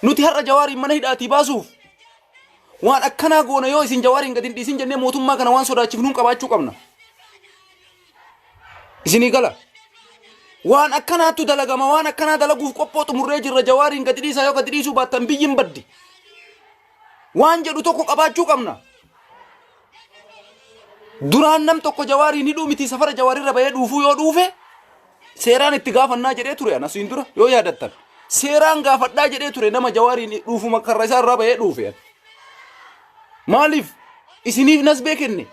nuti har'a jawaariin mana hidhaatii baasuuf waan akkanaa goona yoo isin jawaariin gadi dhiisin jennee mootummaa kana waan sodaachifnuun qabaachuu qabna. Isinii gala waan akkanaattu dalagama waan akkanaa dalaguuf qophoo xumurree jirra jawaariin gadi dhiisaa yoo gadi dhiisuu baattan biyyin baddi waan jedhu tokko qabaachuu qabna. Duraan nam tokko jawaariin hidhuu miti safara jawaarirra bahee dhuufuu yoo dhuufe seeraan itti gaafannaa jedhee ture ana siin dura yoo yaadattan seeraan gaafadhaa jedhee ture nama jawaariin dhuufuma karra isaa irraa bahee dhuufe. Maaliif isiniif nasbee kenne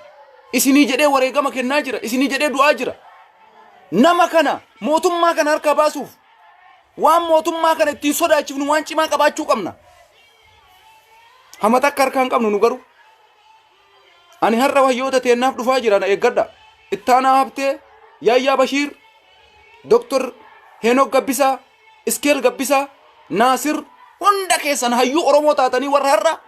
isinii jedhee wareegama kennaa jira isinii jedhee du'aa jira. Nama kana mootummaa kana harkaa baasuuf waan mootummaa kana ittiin sodaachifnu waan cimaa qabaachuu qabna. Hama takka harkaan qabnu nu garuu ani har'a wayyoota teennaaf dhufaa jira na eeggadha. Ittaanaa Habtee, Yaayyaa Bashiir, Dr. Heenok Gabbisaa, Iskeel Gabbisaa, Naasir hunda keessan hayyuu Oromoo taatanii warra har'a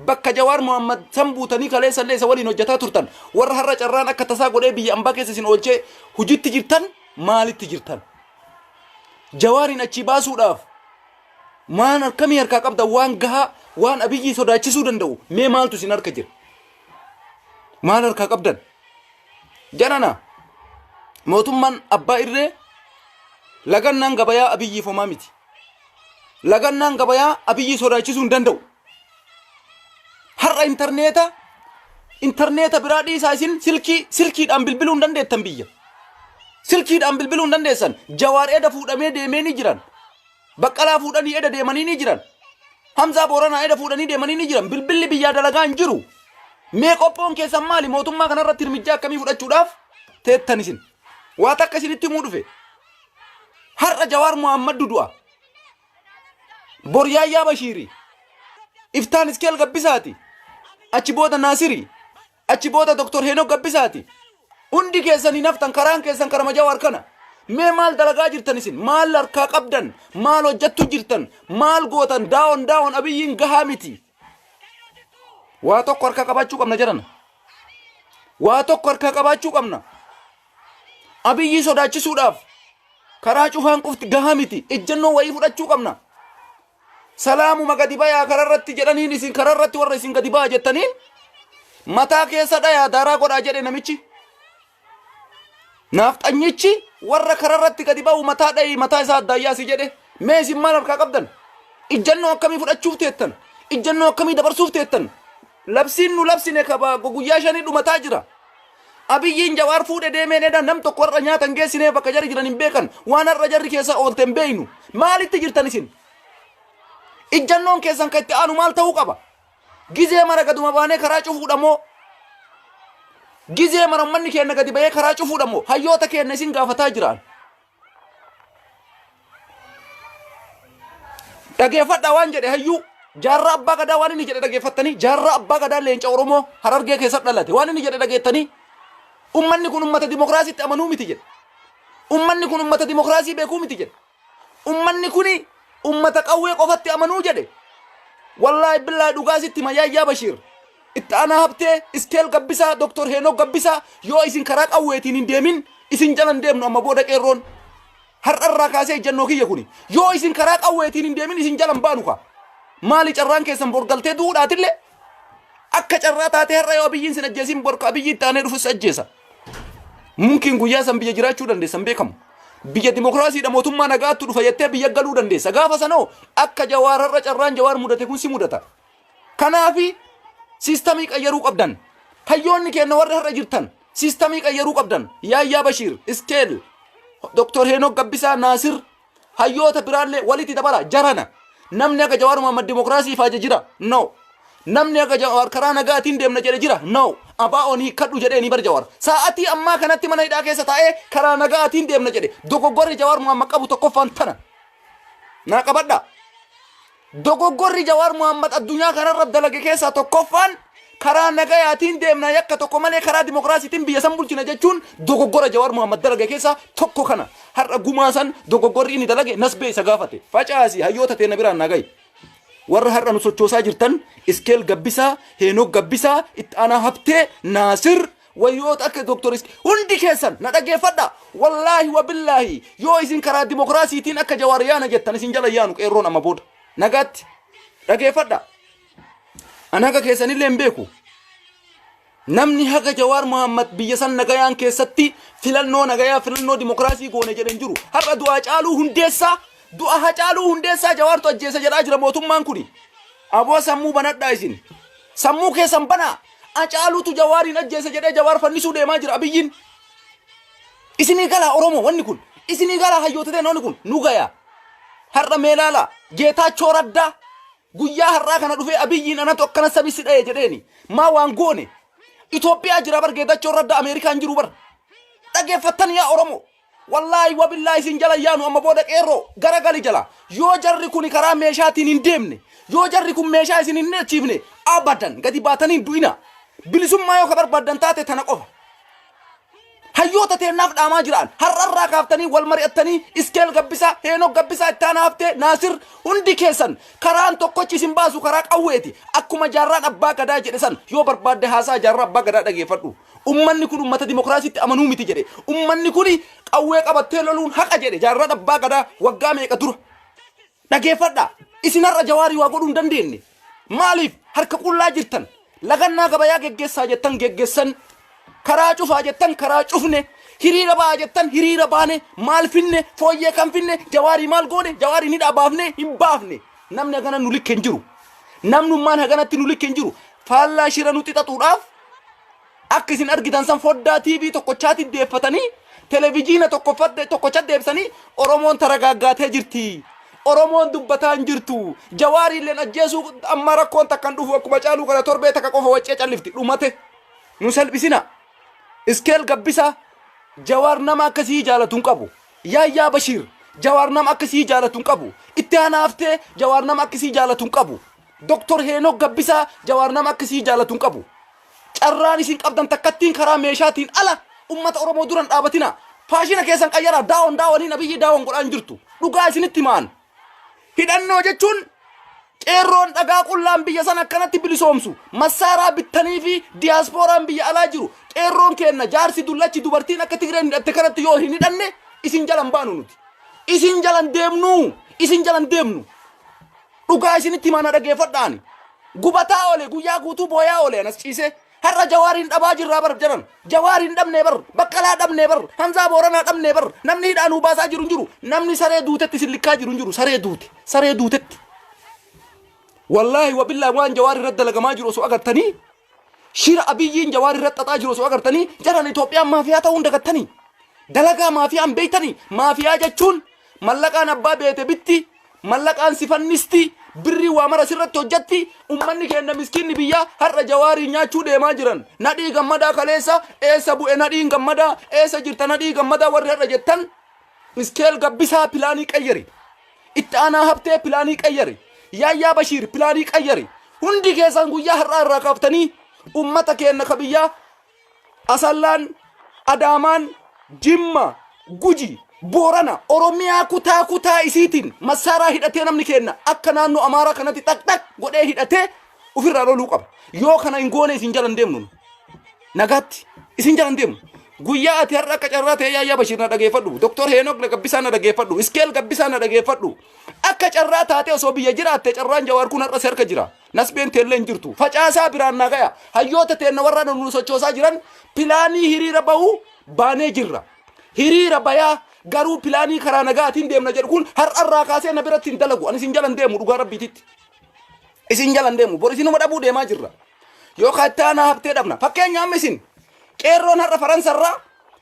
bakka Jawaar Muhammad san buutanii kaleessallee isa waliin hojjetaa turtan warra har'a carraan akka tasaa godhee biyya ambaa keessa isin oolchee hujitti jirtan maalitti jirtan? Jawaariin achi baasuudhaaf maan akkamii harkaa qabda waan gahaa waan Abiyyii sodaachisuu danda'u mee maaltu isin harka jira? Maal harkaa qabdan? Janana mootummaan abbaa irree lagannaan gabayaa Abiyyiif homaa miti. Lagannaan gabayaa Abiyyii sodaachisuu hin danda'u. Har'a interneeta biraa dhiisaa isin silkiidhaan bilbiluu hin dandeettan biyya. Silkiidhaan bilbiluu hin dandeessan. Jawaar eda fuudhamee deemee ni jiran. Baqqalaa fuudhanii eda deemanii ni jiran. Hamzaa Booranaa eda fuudhanii deemanii ni jiran. Bilbilli biyyaa dalagaa hin jiru. Mee qophoon keessan maali mootummaa kanarratti hirmijjaa akkamii fudhachuudhaaf teettan isin? Waa takka isinitti himuu dhufe. Har'a Jawaar Muhammad du'a. Bor Yaayyaa Bashiiri. Iftaan Iskeel Gabbisaati. Achi booda Naasiri. Achi booda Dr. Heenok Gabbisaati. Hundi keessanii naftan karaan keessan karama Jawaar kana. Mee maal dalagaa jirtan isin? Maal harkaa qabdan? Maal hojjattu jirtan? Maal gootan? Daawon Abiyyiin gahaa miti. Waa tokko harkaa qabaachuu qabna jedhana. Waa tokko harkaa qabaachuu qabna. Abiyyii sodaachisuudhaaf karaa cufaan qufti gahaa miti. Ejjennoo wayii fudhachuu qabna. Salaamuma gadi bayaa kararratti jedhaniin isin kararratti warra isin gadi baa jettaniin mataa keessa dhayaa daaraa godhaa jedhe namichi. Naafxanyichi warra kararratti gadi ba'u mataa dhayi mataa isaa addaayyaasi jedhe. Mee isin maal harkaa qabdan? Ejjennoo akkamii fudhachuuf teettan? Ejjennoo akkamii dabarsuuf teettan? Labsiin nu labsine kaba guyyaa shanii dhumataa jira. Abiyyiin Jawaar fuudhe deemeen edaan nam tokko warra nyaatan geessinee bakka jarri jiran hin beekan waan har'a jarri keessa oolte hin beeynu. Maalitti jirtan isin? Ejjennoon keessan kan itti aanu maal ta'uu qaba? Gizee mara gaduma baanee karaa cufuudha moo? Gizee mara manni keenya gadi bahee karaa cufuudha moo? Hayyoota keenya isin gaafataa jiran. Dhageeffadhaa waan jedhe hayyuu. Jaarraa abbaa gadaa waan inni jedhe dhageeffattanii jaarraa abbaa gadaa leenca Oromoo Harargee keessatti dhalate waan inni jedhe dhageettanii ummanni kun ummata dimokiraasiitti amanuu miti jedhe. Ummanni kun ummata dimokiraasii beekuu miti jedhe. Ummanni kuni ummata qawwee qofatti amanuu jedhe. Wallaahi billaahi dhugaasitti Yaayyaa Bashiir Ittaanaa Habtee Iskeel Gabbisaa Dr. Heenok Gabbisaa yoo isin karaa qawweetiin hin deemin isin jalan deemnu amma booda qeerroon har'arraa kaasee ejjennoo kiyya kuni yoo isin karaa qawweetiin hin deemin isin jalan baanu kaa. Maali carraan keessan borgaltee duudhaatillee akka carraa taatee har'a yoo Abiyyiin sin ajjeesin borka Abiyyi ittaanee dhufus ajjeesa. Mumkin guyyaa san biyya jiraachuu dandeessan beekamu. Biyya dimokiraasiidha mootummaa nagaattu dhufa jettee biyya galuu dandeessa. Gaafa sanoo akka Jawaar har'a carraan Jawaar mudate kun si mudata. Kanaafi siistamii qayyaruu qabdan. Hayyoonni keenya warri har'a jirtan siistamii qayyaruu qabdan. Yaayyaa Bashiir, Iskeel, Dr. Heenok Gabbisaa, Naasir hayyoota biraallee walitti dabala jarana. Namni akka Jawaar Muhammad dimokiraasii faaje jira? No. Namni akka Jawaar karaa nagaatiin deemna jedhe jira? No. Abaa'oon hiikkadhu jedhee ni bar Jawaar. Sa'aatii ammaa kanatti mana hidhaa keessa taa'ee karaa nagaatiin deemna jedhe. Dogoggorri Jawaar Muhammad qabu tokkoffaan tana. Naa qabadha. Dogoggorri Jawaar Muhammad addunyaa kanarra dalage keessaa tokkoffaan karaa nagayaatiin deemna yakka tokko malee karaa dimokiraasiitiin biyya san bulchina jechuun dogoggora Jawaar Muhammad dalage keessaa tokko kana. Har'a gumaasan dogoggorri inni dalage nasbee isa gaafate. Facaasi hayyoota teena biraan nagayi. Warra har'a nu sochoosaa jirtan Iskeel Gabbisaa, Heenok Gabbisaa, Ittaanaa Habtee, Naasir wayyoota akka Dr. hundi keessan na dhageeffadha. Wallaahi wa billaahi yoo isin karaa dimokiraasiitiin akka Jawaar yaana jettan isin jala yaanu qeerroon amma booda. Nagaatti. dhageeffadha. An haga keessanillee hin beeku. Namni haga Jawaar Mohammad biyya san nagayaan keessatti filannoo nagayaa filannoo dimokiraasii goone jedhan jiru. Har'a du'a Hacaaluu Hundeessaa Jawaartu ajjeesa jedhaa jira mootummaan kuni. Aboo sammuu banadhaa isin. Sammuu keessan banaa. Hacaaluutu Jawaariin ajjeesa jedhee Jawaar fannisuu deemaa jira Abiyyiin. Isinii galaa Oromoo wanni kun. Isinii galaa hayyoota ta'e wanni kun nu gayaa. Har'a meelaala Geetaachoo Raddaa guyyaa har'aa kana dhufee Abiyyiin anatu akkana sabisi dha'e jedheeni. Maa waan goone. Itoophiyaa jira bar Geetaachoo Raddaa Ameerikaan jiru bar. Dhageeffattan yaa Oromoo. Wallaahi wabillaahi isin jala yaanu amma booda qeerroo garagali jala. Yoo jarri kun karaa meeshaatiin hin deemne. Yoo jarri kun meeshaa isin hin achiifne abadan gadi baatanii du'ina. Bilisummaa yoo ka barbaadan taate tana qofa. Hayyoota teennaaf dhaamaa jiraan har'arraa kaaftanii wal mari'attanii Iskeel Gabbisaa Heenok Gabbisaa ittaana haftee Naasir hundi keessan karaan tokkochi isin baasu karaa qawweeti akkuma jaarraan abbaa gadaa jedhe san yoo barbaadde haasaa jaarraa abbaa gadaa dhageeffadhu. Ummanni kun ummata dimokiraasiitti amanuu miti jedhe. Ummanni kun qawwee qabattee loluun haqa jedhe jaarraan abbaa gadaa waggaa meeqa dura. Dhageeffadha. Isin har'a Jawaarii waa godhuu hin dandeenye. Maaliif harka qullaa jirtan? Lagannaa gabayaa geggeessaa jettan geggeessan. Karaa cufaa jettan karaa cufne. Hiriira ba'aa jettan hiriira baane. Maal finne fooyyee kan finne Jawaarii maal goone Jawaarii ni dhaabaafne hin baafne. Namni hagana nu likke hin jiru. Namnummaan haganatti nu likke hin jiru. Faallaa shira nuti xaxuudhaaf akka isin argitan san foddaa TV tokkochaatti deeffatanii televiziyoona tokkocha deebisanii Oromoon taragaaggaatee jirti. Oromoon dubbataa hin jirtu. Jawaarii illee ajjeesuu amma rakkoon takkan dhufu akkuma Hacaaluu kana torbee takka qofa waccee callifti dhumate. Nu salphisina. Iskeel Gabbisaa Jawaar nama akkasii jaalatu hin qabu. Yaayyaa Bashiir Jawaar nama akkasii jaalatu hin qabu. Itti aanaaftee Jawaar nama akkasii jaalatu hin qabu. Doktor Heenok Gabbisaa Jawaar nama akkasii jaalatu hin qabu. Carraan isin qabdan takkattiin karaa meeshaatiin ala ummata Oromoo duran dhaabatina. Faashina keessan qayyaraa daawwanii Abiyyi daawwan godhaan jirtu. Dhugaa isinitti maan. Hidhannoo jechuun qeerroon dhagaa qullaan biyya san akkanatti bilisoomsu. Massaaraa bittanii fi diyaaspooraan biyya alaa jiru. Qeerroon kenna jaarsi dullachi dubartiin akka Tigreen hidhatte kanatti yoo hin hidhanne isin jalan baanu nuti. Isin jalan deemnu. Dhugaa isinitti maan dhageeffadhaani. Gubataa oole guyyaa guutuu booyaa oole anas ciise. Har'a Jawaariin dhabaa jirraa bar jedhan. Jawaariin dhabnee bar. Baqqalaa dhabnee bar. Hamzaa Booranaa dhabnee bar. Namni hidhaanuu baasaa jiru hin jiru. Namni saree duutetti sillikkaa jiru hin jiru. Saree duutetti. Wallaahi wabillaahi waan Jawaar irratti dalagamaa jiru osoo agartanii. Shira Abiyyiin Jawaar irratti xaxaa jiru osoo agartanii. Jaran Itoophiyaan maafiyaa ta'uun dagattanii. Dalagaa maafiyaan beeytanii. Maafiyaa jechuun mallaqaan abbaa beete bitti. Mallaqaan sifannisti. Birri waa mara sirratti hojjatti ummanni keenya miskiinni biyya har'a Jawaarii nyaachuu deemaa jiran nadhii gammadaa kaleessa eessa bu'e nadhiin gammadaa eessa jirta nadhii gammadaa warri har'a jettan Iskeel Gabbisaa pilaanii qayyari itti aanaa haftee pilaanii qayyari Yaayyaa Bashiir pilaanii qayyari hundi keessan guyyaa har'aa irraa kaaftanii ummata keenya ka biyya Asallaan Adaamaan Jimma Guji Boorana Oromiyaa kutaa isiitiin massaaraa hidhatee namni kenna akka naannoo Amaaraa kanatti tak godhee hidhatee ofirraa loluu qaba. Yoo kana hin goone isin jalan deemnu. Nagaatti isin jalan deemnu. Guyyaa ati har'a akka carraa ta'e Yaayyaa Bashiir na dhageeffadhu. Doktor Heenok Gabbisaa na dhageeffadhu. Iskeel Gabbisaa na dhageeffadhu. Akka carraa taate osoo biyya jiraatte carraan Jawaar kun har'a harka jira. Nasbeen teellee hin jirtu. Facaasaa biraan na gaya. Hayyoota teenna warra nu sochoosaa jiran pilaanii hiriira bahuu baanee jirra. Hiriira bayaa garuu pilaanii karaa nagaatiin deemna jedhu kun har'arraa kaasee na biratti hin dalagu. Ani isin jalan deemu dhugaa rabbiititti. Isin jalan deemu. Bor isinuma dhabuu deemaa jirra. Yookaan itti aanaa haftee dhabna. Fakkeenyaaf isin qeerroon har'a Faransarraa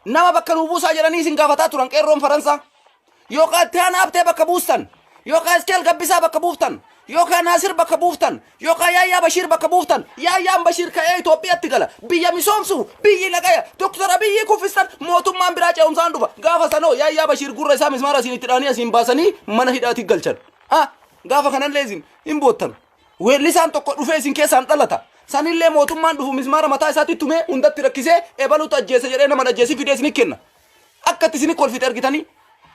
nama bakka nu buusaa jedhanii isin gaafataa turan qeerroon Faransaa. Yookaan itti aanaa haftee bakka buustan. Yookaan Iskeel Gabbisaa bakka buuftan. Yookaan Naasir bakka buuftan. Yookaan Yaayyaa Bashiir bakka buuftan. Yaayyaan Bashiir ka'ee Itoophiyaatti gala. Biyya misoomsu biyyi lagaya. Doktor Abiyyi kuffistan mootummaan biraa ce'umsaan dhufa. Gaafa sanoo Yaayyaa Bashiir gurra isaa mismaara isin itti dhaanii asiin baasanii mana hidhaatti galchan. Gaafa kanallee isin hin boottan. Weellisaan tokko dhufee isin keessaan dhalata. Sanillee mootummaan dhufu mismaara mataa isaatti tumee hundatti rakkisee ebaluutu ajjeese jedhee nama ajjeesii fidee isin kenna. Akkatti isin kolfite argitanii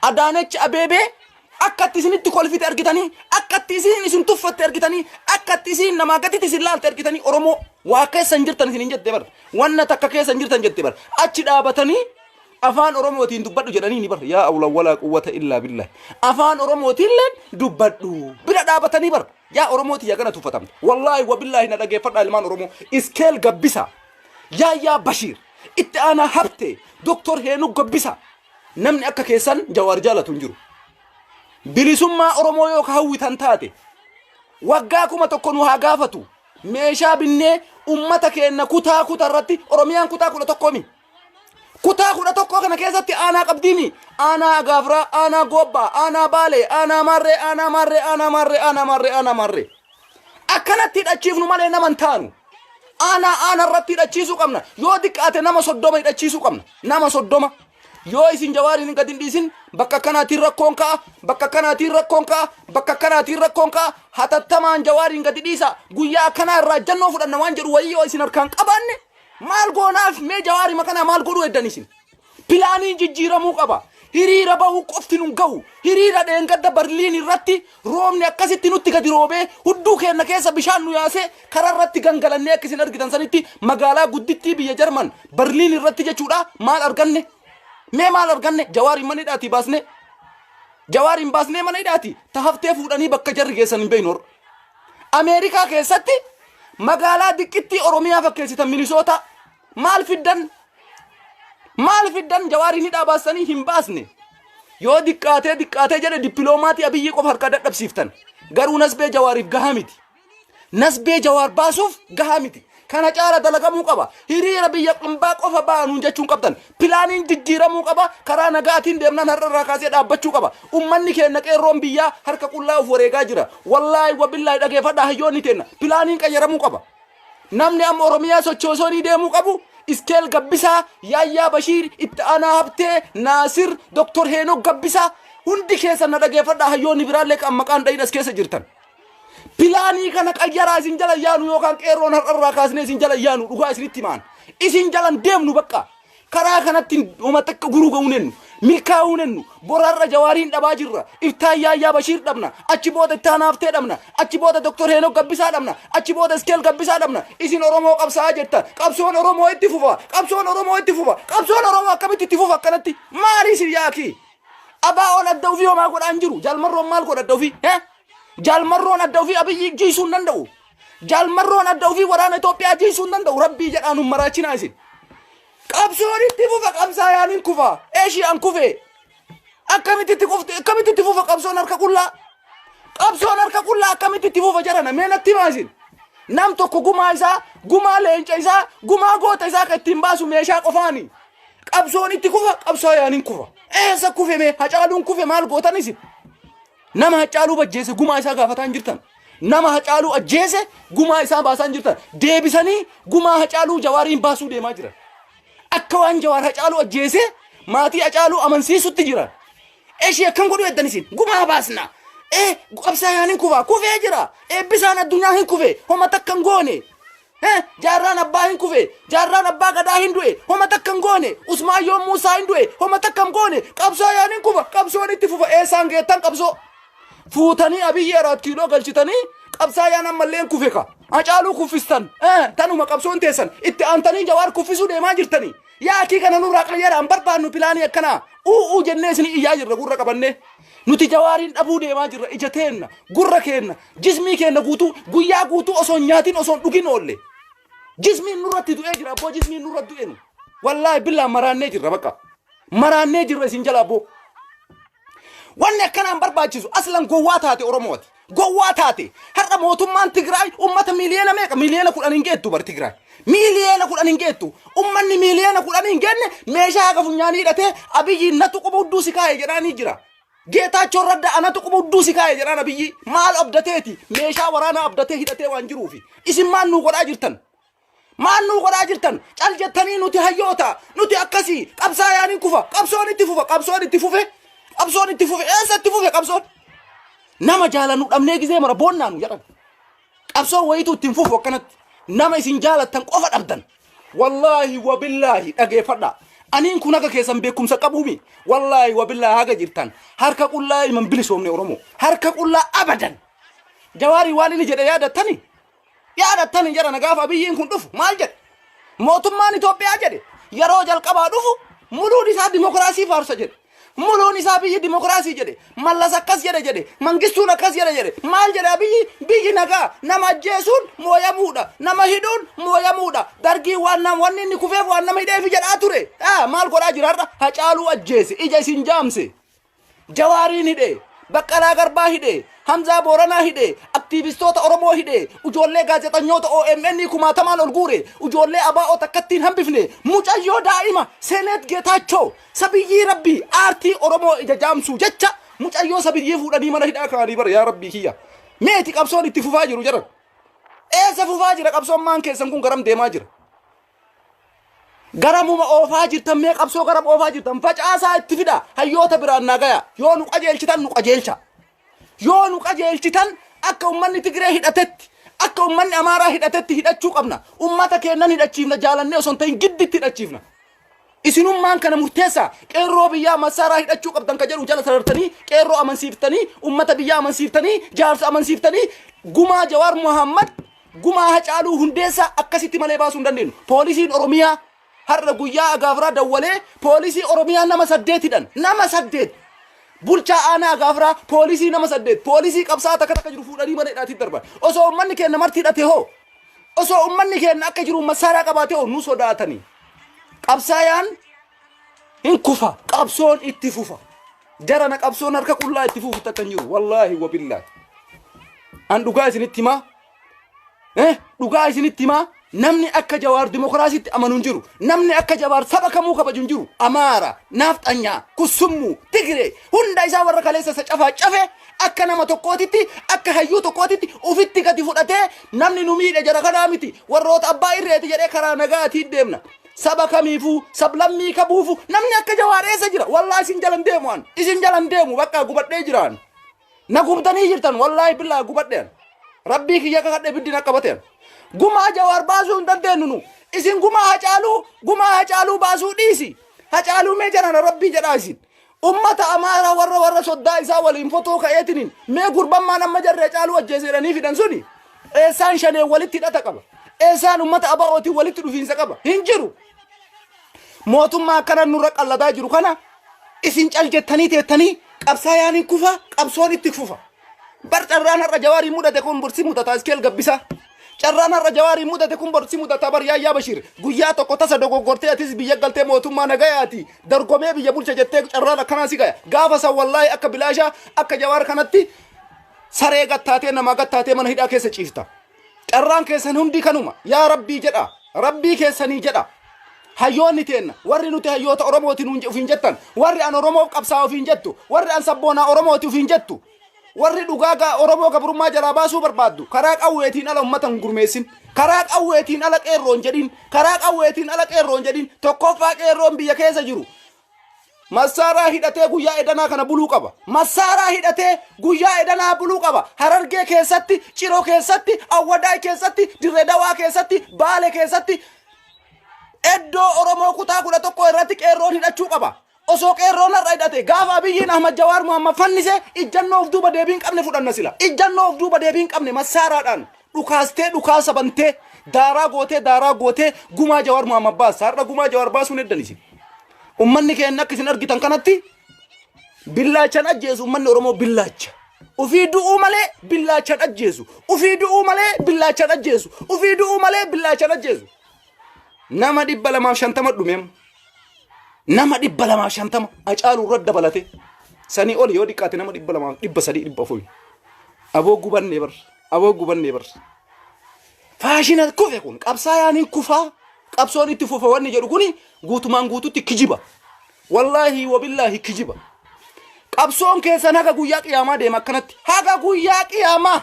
Adaanech Abeebee akkatti isinitti kolfite argitanii akkatti isin tuffatte argitanii akkatti isin namaa gatitti isin laalte argitanii Oromoo waa keessa hin jirtan isin hin jette bar wanna takka keessa hin jirtan jette bar achi dhaabatanii afaan oromootiin dubbadhu jedhanii ni bar yaa awla wala quwwata illa billah afaan oromootiin dubbadhu bira dhaabatanii bar yaa oromooti yaa kana tuffatam wallahi wa billahi na dhageeffadha ilmaan oromoo iskeel gabbisa yaa bashir itti ana habte doktor heenu gabbisa namni akka keessan jawaar jaalatu jiru bilisummaa oromoo yoo ka hawwitan taate waggaa kuma tokko nu haa gaafatu meeshaa binnee ummata keenna kutaa irratti oromiyaan kutaa kudha tokkoomi kutaa kudha tokko kana keessatti aanaa qabdiini aanaa gaafra aanaa gobba aanaa baale aanaa marre akkanatti hidhachiifnu malee naman taanu aanaa irratti hidhachiisuu qabna yoo diqqaate nama 30 hidhachiisuu qabna nama 30 yoo isin jawaariin gad hin dhiisin bakka kanaatiin rakkoon ka'a bakka kanaatiin rakkoon ka'a hatattamaan jawaariin gad dhiisa guyyaa akkanaa irraa jannoo fudhanna waan jedhu wayii yoo isin harkaan qabaanne maal goonaaf mee jawaari makana maal godhu eddan isin pilaaniin jijjiiramuu qaba hiriira bahuu qofti nun ga'u hiriira dheengadda Berliin irratti roobni akkasitti nutti gadi roobee hudduu keenna keessa bishaan nu yaasee karaa irratti gangalannee akka isin argitan sanitti magaalaa guddittii biyya Jarman Berliin irratti jechuudha maal arganne mee maal arganne jawaariin mana hidhaati baasne jawaariin baasnee mana hidhaati tahaftee fuudhanii bakka jarri geessan hin beeynor Ameerikaa keessatti magaalaa diqqitti Oromiyaa fakkeessitan Minisoota maal fiddan jawaariin hidhaa baasanii hin baasne yoo diqqaatee jedhe dippiloomaati abiyyi qofa harka dadhabsiiftan garuu nasbee jawaariif gahaa miti nasbee jawaar baasuuf gahaa miti kana caala dalagamuu qaba hiriira biyya qambaa qofa baanuun jechuun qabdan pilaaniin jijjiiramuu qaba karaa nagaatiin deemnaan har'arraa kaasee dhaabbachuu qaba ummanni keenya qeerroon biyyaa harka qullaa of wareegaa jira wallaahi wabillahi dhageeffadhaa hayyoonni kenna pilaaniin qayyaramuu qaba namni amma oromiyaa sochoosonii deemuu qabu iskeel gabbisaa yaayyaa bashiir itti aanaa habtee naasir doktor heenoo gabbisaa hundi keessa na dhageeffadhaa hayyoonni biraallee kan maqaan dhayin as keessa jirtan pilaanii kana qayyaraa isin jala yaanu yookaan qeerroon har'arraa kaasnee isin jala yaanu dhugaa isinitti maan isin jalan deemnu bakka karaa kanatti umatakka guruu ga'uunennu milkaa'uunennu boraarra jawaariin dhabaa jirra iftaan yaayyaa bashiir dhabna achi booda itti aanaa haftee dhabna achi booda doktor heenoo gabbisaa dhabna achi booda iskeel gabbisaa dhabna isin oromoo qabsaa jetta qabsoon oromoo itti fufa qabsoon oromoo akkamitti itti fufa akkanatti maali isin yaaki abaa'oon adda ofii homaa godhaan jiru jaalmarroon maal godha adda ofii jaalmarroon adda ofii abiyyi jiisuu hin danda'u jaalmarroon adda ofii waraana Itoophiyaa jiisuu hin danda'u rabbii jedhaan maraachinaa isin qabsoon itti fufa qabsaa yaaniin kufa eeshi'aan kufe akkamitti itti fufa qabsoon harka qullaa akkamitti itti fufa jarana mee natti himaa isin nam tokko gumaa isaa gumaa leenca isaa gumaa goota isaa kan ittiin baasu meeshaa qofaani qabsoon itti kufa qabsaa yaaniin kufa eessa kufe mee hacaaluun kufe maal gootan isin nama hacaaluu bajjeese gumaa isaa gaafataan jirtan nama hacaaluu ajjeese gumaa isaa baasaan jirtan deebisanii gumaa hacaaluu jawaariin baasuu deemaa jiran akka waan jawaar hacaaluu ajjeese maatii hacaaluu amansiisutti jiran eeshii akkan godhu eddan isin gumaa baasna qabsaa yaaniin kufa kufee jira eebbisaan addunyaa hin kufe homa takkan goone jaarraan abbaa hin kufe jaarraan abbaa gadaa hin du'e homa takkan goone usmaayyoon muusaa hin du'e homa takkan goone qabsaa yaaniin kufa qabsoon itti fufa eessaan geettan qabsoo fuutanii abiyyi araat kiiloo galchitanii qabsaa yaan ammalleen kufe ka hacaaluu kuffistan tanuma qabsoon teessan itti aantanii jawaar kuffisuu deemaa jirtanii yaakii kana nurraa qayyaraan barbaannu pilaanii akkanaa jennee isin iyyaa jirra gurra qabanne nuti jawaariin dhabuu deemaa jirra ija teenna gurra keenna jismii keenna guutuu guyyaa guutuu osoo nyaatiin osoo dhugin oolle jismiin nurratti du'ee jira abboo jismiin nurratti du'e nu wallaahi billaa maraannee jirra bakka maraannee jirra isin jala abboo wanni akkanaan barbaachisu aslan gowwaa taate oromooti gowwaa taate har'a mootummaan Tigraay ummata miliyoona meeqa miliyoona 10 hin geettu bar Tigraay miliyoona 10 hin geettu ummanni miliyoona 10 hin genne meeshaa haga funyaanii hidhatee abiyyi natu quba hudduu si kaa'e jedhaanii jira Geetaachoo Raddaa anatu quba hudduu si kaa'e jedhaan abiyyi maal abdateeti meeshaa waraanaa abdatee hidhatee waan jiruufi isin maal nuu godhaa jirtan cal jettanii nuti hayyoota nuti akkasii qabsaa yaaniin kufa qabsoon itti fufe eessa itti fufe qabsoon nama jaalanu dhabnee gizee mara boonnaanu jedhan qabsoon wayituu ittiin fufu akkanatti nama isin jaalattan qofa dhabdan wallaahi wabillaahi dhageeffadha aniin kun akka keessan beekumsa qabuumi wallaahi wabillaahi haga jirtan harka qullaa iman bilisoomne oromoo harka qullaa abadan jawaarii waan inni jedhe yaadattani jedhana gaafa abiyyiin kun dhufu maal jedhe mootummaan Itoophiyaa jedhe yeroo jalqabaa dhufu muluun isaa dimokiraasii faarsa jedhe muluun isaa biyyi dimokiraasii jedhe mallas akkas jedhe mangistuun akkas jedhe maal jedhe biyyi nagaa nama ajjeesuun mooyamuudha nama hidhuun mooyamuudha dargii waan wanni inni kufeef waan nama hidheef jedhaa ture maal godhaa jira har'a Hacaaluu ajjeese ija isin jaamse Jawaariin hidhe Baqqalaa Garbaa hidhe Hamzaa Booranaa hidhe aktiivistoota Oromoo hidhe ijoollee gaazexanyoota OMN kumaatamaan ol guure ijoollee ABO takkattiin hambifne mucayyoo daa'ima Senet Geetaachoo sabiyyii rabbii aartii Oromoo ija jaamsuu jecha mucayyoo sabiyyii fuudhanii mana hidhaa kaanii bara yaa rabbii kiyya meeti qabsoon itti fufaa jiru jedhan eessa fufaa jira qabsoon maan keessan kun garam deemaa jira garamuma oofaa jirtan mee qabsoo garam oofaa jirtan facaasaa itti fida hayyoota biraan nagaya yoo nu qajeelchitan nu qajeelcha yoo nu qajeelchitan akka ummanni Tigree hidhatetti akka ummanni Amaaraa hidhatetti hidhachuu qabna ummata keennan hidhachiifna jaalannee osoo ta'in gidditti hidhachiifna isinummaan kana murteessa qeerroo biyyaa masaaraa hidhachuu qabdan ka jedhu jala sarartanii qeerroo amansiiftanii ummata biyyaa amansiiftanii jaarsa amansiiftanii gumaa Jawaar Muhammad gumaa Hacaaluu Hundeessaa akkasitti malee baasuu hin dandeenyu poolisiin Oromiyaa har'a guyyaa Agaafraa dawwalee poolisii Oromiyaa nama 8 nama 8 bulchaa aanaa Agaafraa poolisii nama 8 poolisii qabsaa takka jiru fuudhanii mana hidhaatti darban osoo ummanni keenya marti hidhate hoo osoo ummanni keenya akka jiru masaaraa qabaate hoo nu sodaatanii qabsaayaan hin kufa qabsoon itti fufa jarana qabsoon harka qullaa itti fufu takkan jiru wallaahi wabillahi an dhugaa isinitti himaa dhugaa isinitti himaa namni akka Jawaar dimokiraasiitti amanu hin jiru namni akka Jawaar saba kamuu kabaju hin jiru Amaara Naafxanyaa Kusummu Tigree hunda isaa warra kaleessa cafaa cafe akka nama tokkootitti akka hayyuu tokkootitti ufitti gadi fudhatee namni nu miidhe jara kanaa miti warroota abbaa irreeti jedhee karaa nagaatiin deemna saba kamiifuu sablammii kabuufu namni akka Jawaar eessa jira wallaahi isin jalan deemu an isin jalan deemu bakka gubadhee jiraan na gubtanii jirtan wallaahi billaa gubadheen rabbii kiyya kakadhe biddina qabateen gumaa Jawaar baasuu hin dandeenyu nu isin gumaa Hacaaluu baasuu dhiisi Hacaaluu mee jarana rabbii jedhaa isin ummata Amaaraa warra soddaa isaa waliin fotoo ka'eetiniin mee gurbammaan amma jarree Hacaaluu ajjeese jedhanii fidan suni eessaan shanee walitti hidhata qaba eessaan ummata ABO'tiin walitti dhufiinsa qaba hin jiru mootummaa akkana nurra qallataa jiru kana isin caljettanii teettanii qabsaayaan hin kufa qabsoon itti fufa bar carraan har'a Jawaariin mudate kun bursi mudata iskeel gabbisa carraan har'a Jawaariin mudate kun bursi mudata bar Yaayyaa Bashiir guyyaa tokko tasa dogoggortee atis biyya galtee mootummaa nagayaati dargomee biyya bulcha jettee carraan akkanaa si gaya gaafa san wallaahi akka bilaashaa akka Jawaar kanatti saree gattaatee nama gattaatee mana hidhaa keessa ciifta carraan keessan hundi kanuma yaa rabbii jedha rabbii keessanii jedha hayyoonni teenna warri nuti hayyoota Oromootiin ufiin jettan warri an Oromoof qabsaa ufiin jettu warri an sabboonaa Oromooti ufiin jettu warri dhugaagaa Oromoo gabrummaa jalaa baasuu barbaaddu karaa qawweetiin ala ummatan gurmeessin karaa qawweetiin ala qeerroon jedhin karaa qawweetiin ala qeerroon jedhin tokkoffaa qeerroon biyya keessa jiru masaaraa hidhatee guyyaa edanaa kana buluu qaba masaaraa hidhatee guyyaa edanaa buluu qaba Harargee keessatti Ciroo keessatti Awwadaay keessatti Dirree Dawaa keessatti Baale keessatti eddoo Oromoo kutaa 11 irratti qeerroon hidhachuu qaba osoo qeerroon har'a hidhate gaafa Abiyyiin Ahmad Jawaar Muhammad fannise ijjannoo of duuba deebiin qabne fudhanna sila ijjannoo of duuba deebiin qabne masaaraadhaan dhukaastee dhukaasa bantee daaraa gootee gumaa Jawaar Muhammad baasa har'a gumaa Jawaar baasuun eddanisi ummanni keenya akka isin argitan kanatti billaachan ajjeesu ummanni Oromoo billaacha ufii du'uu malee billaachan ajjeesu ufii du'uu malee billaachan ajjeesu ufii du'uu malee billaachan ajjeesu nama 250 dhumeem nama 250 Hacaaluu irra dabalate sanii oli yoo diqqaate nama 200 300 aboo gubannee bar faashina kufe kun qabsaayaan hin kufaa qabsoon itti fufa wanni jedhu kuni guutumaan guututti kijiba wallaahi wabillaahi kijiba qabsoon keessan haga guyyaa qiyaamaa deema akkanatti haga guyyaa qiyaamaa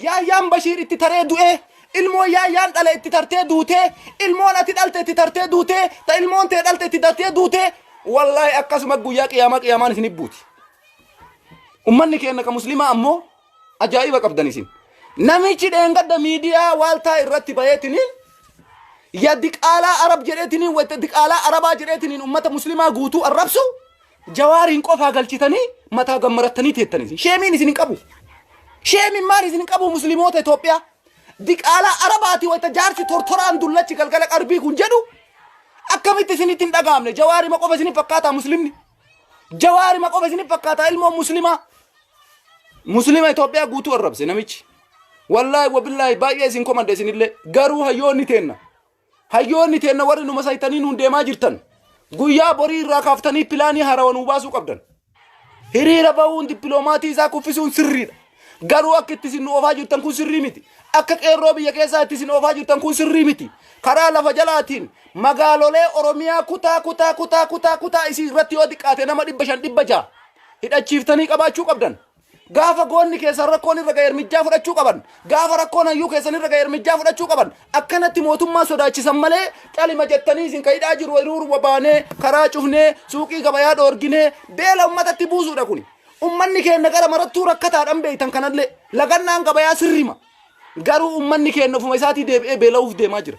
Yaayyaan Bashiir itti taree du'ee ilmoo Yaayyaan dhale itti tartee duutee ilmoon ati dhalte itti tartee duutee ta ilmoon tee dhalte itti tartee duutee wallaahi akkasuma guyyaa qiyaamaan isin ibbuuti ummanni keenya ka muslimaa ammoo ajaa'iba qabdan isin namichi dheengadda miidiyaa waaltaa irratti bayeetiniin ya diqaalaa arab jedheetiniin wayta diqaalaa arabaa jedheetiniin ummata muslimaa guutuu arrabsu Jawaariin qofaa galchitanii mataa gammarattanii teettanii sheemiin isin qabu sheemiin maal isin qabu muslimoota Itoophiyaa diqaalaa arabaati wayta jaarsi tortoraan dullachi galgala qarbii kun jedhu akkamitti isinitti hin dhagaamne jawaari maqofa isinii fakkaata muslimni jawaari maqofa isinii fakkaata ilmoo muslima Itoophiyaa guutuu arrabse namichi wallahi wabillahi baay'ee isin komande isinillee garuu hayyoonni teenna warri numa saytanii nuun deemaa jirtan guyyaa borii irraa kaaftanii pilaanii haarawaa baasuu qabdan hiriira bahuun dippiloomatii isaa kuffisuun sirriidha garuu akka itti isin oofaa jirtan kun sirrii miti akka qeerroo biyya keessaa itti isin oofaa jirtan kun sirrii miti karaa lafa jalaatiin magaalolee Oromiyaa kutaa isii irratti yoo xiqqaate nama 500 hidhachiiftanii qabaachuu qabdan gaafa goonni keessan rakkoon irra ga'e ermijaa fudhachuu qaban gaafa rakkoon hayyuu keessan irra ga'e ermijaa fudhachuu qaban akkanatti mootummaa sodaachisan malee calima jettanii isin kayidhaa jiru hiriiruma baanee karaa cufnee suuqii gabayaa dhoorginee beela ummatatti buusuudha kun ummanni keenya gara marattuu rakkataadhaan beeytan kanallee lagannaan gabayaa sirrima garuu ummanni keenya ofuma isaatii deebi'ee beela'uuf deemaa jira